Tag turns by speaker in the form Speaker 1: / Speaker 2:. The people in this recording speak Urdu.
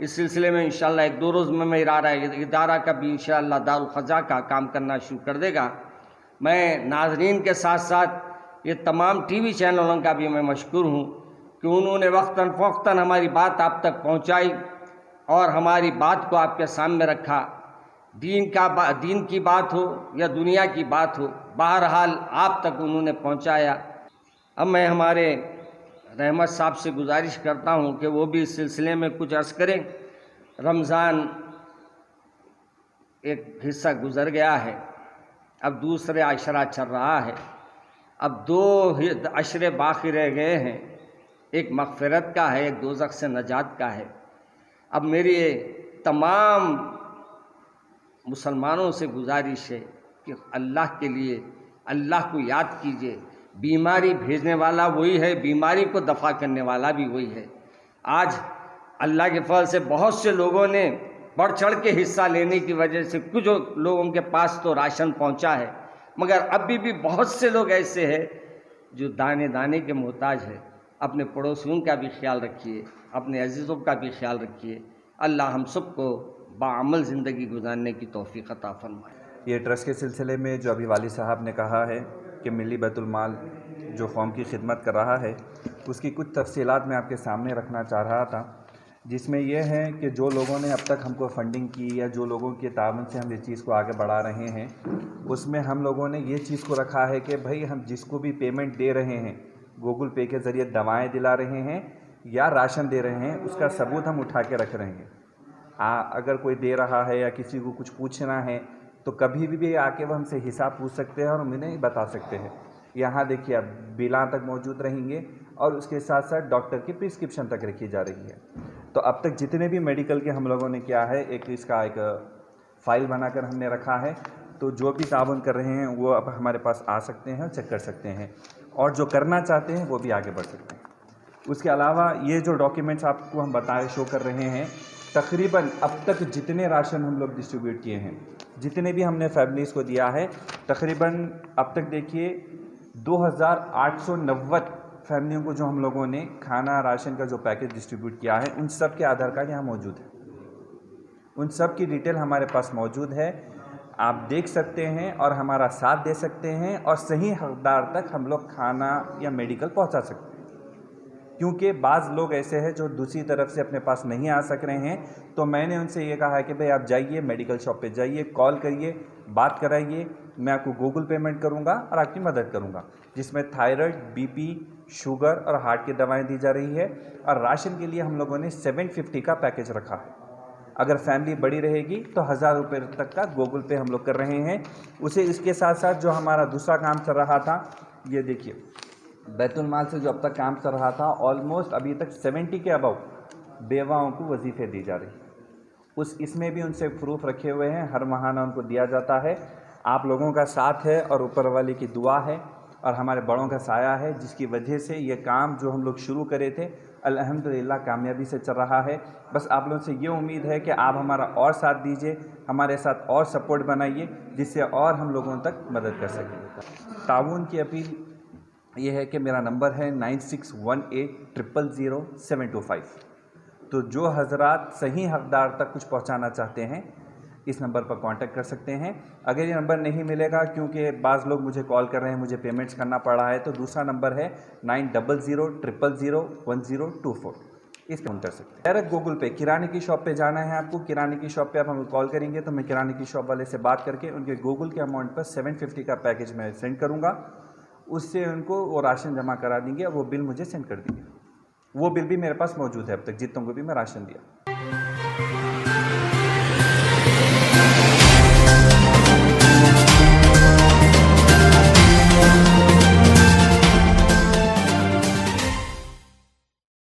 Speaker 1: اس سلسلے میں انشاءاللہ 1-2 روز میں ادارہ کا بھی انشاءاللہ دارالخزا کا کام کرنا شروع کر دے گا۔ میں ناظرین کے ساتھ ساتھ یہ تمام ٹی وی چینلوں کا بھی میں مشکور ہوں کہ انہوں نے وقتاً فوقتاً ہماری بات آپ تک پہنچائی اور ہماری بات کو آپ کے سامنے رکھا۔ دین کی بات ہو یا دنیا کی بات ہو، بہرحال آپ تک انہوں نے پہنچایا۔ اب میں ہمارے رحمت صاحب سے گزارش کرتا ہوں کہ وہ بھی اس سلسلے میں کچھ عرض کریں۔ رمضان ایک حصہ گزر گیا ہے، اب دوسرے عشرہ چل رہا ہے، اب 2 عشرے باقی رہ گئے ہیں، ایک مغفرت کا ہے، ایک دوزخ سے نجات کا ہے۔ اب میری تمام مسلمانوں سے گزارش ہے کہ اللہ کے لیے اللہ کو یاد کیجیے۔ بیماری بھیجنے والا وہی ہے، بیماری کو دفع کرنے والا بھی وہی ہے۔ آج اللہ کے فضل سے بہت سے لوگوں نے بڑھ چڑھ کے حصہ لینے کی وجہ سے کچھ لوگوں کے پاس تو راشن پہنچا ہے، مگر ابھی بھی بہت سے لوگ ایسے ہیں جو دانے دانے کے محتاج ہے۔ اپنے پڑوسیوں کا بھی خیال رکھیے، اپنے عزیزوں کا بھی خیال رکھیے۔ اللہ ہم سب کو باعمل زندگی گزارنے کی توفیق عطا فرمائے۔
Speaker 2: یہ ٹرسٹ کے سلسلے میں جو ابھی والد صاحب نے کہا ہے کہ ملی بیت المال جو قوم کی خدمت کر رہا ہے، اس کی کچھ تفصیلات میں آپ کے سامنے رکھنا چاہ رہا تھا، جس میں یہ ہے کہ جو لوگوں نے اب تک ہم کو فنڈنگ کی یا جو لوگوں کے تعاون سے ہم اس چیز کو آگے بڑھا رہے ہیں، اس میں ہم لوگوں نے یہ چیز کو رکھا ہے کہ بھائی ہم جس کو بھی پیمنٹ دے رہے ہیں، گوگل پے کے ذریعے دوائیں دلا رہے ہیں یا راشن دے رہے ہیں، اس کا ثبوت ہم اٹھا کے رکھ رہے ہیں۔ اگر کوئی دے رہا ہے یا کسی کو کچھ پوچھنا ہے تو کبھی بھی آ کے وہ ہم سے حساب پوچھ سکتے ہیں اور ہم انہیں بتا سکتے ہیں۔ یہاں دیکھیے اب بلاں تک موجود رہیں گے اور اس کے ساتھ ساتھ ڈاکٹر کی پرسکرپشن تک رکھی جا رہی ہے۔ تو اب تک جتنے بھی میڈیکل کے ہم لوگوں نے کیا ہے، اس کا ایک فائل بنا کر ہم نے رکھا ہے، تو جو بھی تعاون کر رہے ہیں وہ اب ہمارے پاس آ سکتے ہیں اور چیک کر سکتے ہیں، اور جو کرنا چاہتے ہیں وہ بھی آگے بڑھ سکتے ہیں۔ اس کے علاوہ یہ جو ڈاکیومنٹس آپ کو ہم شو کر رہے ہیں، تقریباً اب تک جتنے راشن ہم لوگ ڈسٹریبیوٹ کیے ہیں، جتنے بھی ہم نے فیملیز کو دیا ہے، تقریباً اب تک دیکھیے 2890 فیملیوں کو جو ہم لوگوں نے کھانا راشن کا جو پیکج ڈسٹریبیوٹ کیا ہے، ان سب کے آدھار کارڈ یہاں موجود ہے، ان سب کی ڈیٹیل ہمارے پاس موجود ہے۔ آپ دیکھ سکتے ہیں اور ہمارا ساتھ دے سکتے ہیں اور صحیح حقدار تک ہم لوگ کھانا یا میڈیکل پہنچا سکتے ہیں، کیونکہ بعض لوگ ایسے ہیں جو دوسری طرف سے اپنے پاس نہیں آ سک رہے ہیں۔ تو میں نے ان سے یہ کہا ہے کہ بھئی آپ جائیے میڈیکل شاپ پہ جائیے، کال کریے، بات کرائیے، میں آپ کو گوگل پیمنٹ کروں گا اور آپ کی مدد کروں گا، جس میں تھائرائڈ، بی پی، شوگر اور ہارٹ کی دوائیں دی جا رہی ہے۔ اور راشن کے لیے ہم لوگوں نے 750 کا پیکج رکھا ہے۔ اگر فیملی بڑی رہے گی تو 1000 روپے تک کا گوگل پے ہم لوگ کر رہے ہیں۔ اس کے ساتھ ساتھ جو ہمارا دوسرا کام چل رہا تھا، یہ دیکھیے بیت المال سے جو اب تک کام چل رہا تھا، آلموسٹ ابھی تک 70 کے اباؤ بیواؤں کو وظیفے دی جا رہی ہے۔ اس میں بھی ان سے پروف رکھے ہوئے ہیں، ہر ماہانہ ان کو دیا جاتا ہے۔ آپ لوگوں کا ساتھ ہے اور اوپر والے کی دعا ہے اور ہمارے بڑوں کا سایہ ہے، جس کی وجہ سے یہ کام جو ہم لوگ شروع کرے تھے الحمدللہ کامیابی سے چل رہا ہے۔ بس آپ لوگوں سے یہ امید ہے کہ آپ ہمارا اور ساتھ دیجیے، ہمارے ساتھ اور سپورٹ بنائیے، جس سے اور ہم لوگوں تک مدد کر سکیں۔ تعاون کی اپیل یہ ہے کہ میرا نمبر ہے 9618000725۔ تو جو حضرات صحیح حقدار تک کچھ پہنچانا چاہتے ہیں، اس نمبر پر کانٹیکٹ کر سکتے ہیں۔ اگر یہ نمبر نہیں ملے گا، کیونکہ بعض لوگ مجھے کال کر رہے ہیں، مجھے پیمنٹس کرنا پڑ رہا ہے، تو دوسرا نمبر ہے 9000001024، اس پہ فون کر سکتے ہیں۔ ڈائریکٹ گوگل پے کرانے کی شاپ پہ جانا ہے آپ کو، کرانے کی شاپ پہ آپ ہمیں کال کریں گے تو میں کرانے کی شاپ والے سے بات کر کے ان کے گوگل کے اماؤنٹ پر 750 کا پیکج میں سینڈ کروں گا، اس سے ان کو وہ راشن جمع کرا دیں گے اور وہ بل مجھے سینڈ کر دیں گے۔ وہ بل بھی میرے پاس موجود ہے اب تک، جتنوں کو بھی میں راشن دیا۔